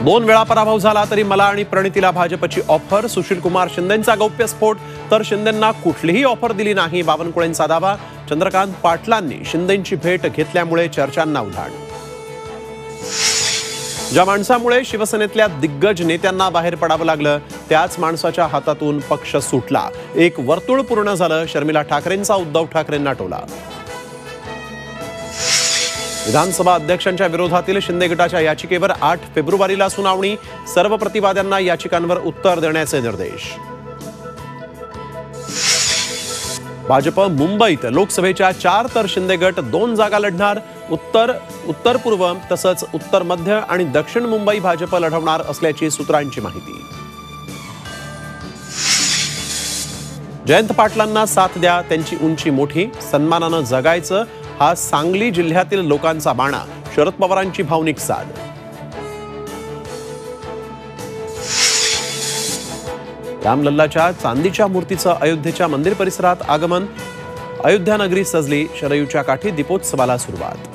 2 वेळा पराभव झाला तरी मला आणि प्रणितीला भाजपची ऑफर. सुशील कुमार शिंदेंचा गौप्यस्फोट, तर शिंदेंना कुठलीही ऑफर दिली नाही, बावनकुळेंचा दावा. चंद्रकांत पाटलांनी शिंदेंची भेट घेतल्यामुळे चर्चांना उधाण. ज्या माणसामुळे शिवसेनेतल्या दिग्गज नेत्यांना बाहेर पडावं लागलं, त्याच माणसाच्या हातातून पक्ष सुटला. एक वर्तुळ पूर्ण झालं. शर्मिला ठाकरेंचा उद्धव ठाकरेंना टोला. विधानसभा अध्यक्षांच्या विरोधातील शिंदे गटाच्या याचिकेवर 8 फेब्रुवारीला सुनावणी. सर्व प्रतिवाद्यांना याचिकांवर उत्तर देण्याचे निर्देश. भाजप मुंबईत लोकसभेच्या 4 तर शिंदे गट 2 जागा लढणार. उत्तर पूर्व तसंच उत्तर मध्य आणि दक्षिण मुंबई भाजप लढवणार असल्याची सूत्रांची माहिती. जयंत पाटलांना साथ द्या, त्यांची उंची मोठी, सन्मानानं जगायचं, हा सांगली जिल्ह्यातील लोकांचा बाणा. शरद पवारांची भावनिक साद. रामलल्लाच्या चांदीच्या मूर्तीचं अयोध्येच्या मंदिर परिसरात आगमन. अयोध्या नगरी सजली. शरयूच्या काठी दीपोत्सवाला सुरुवात.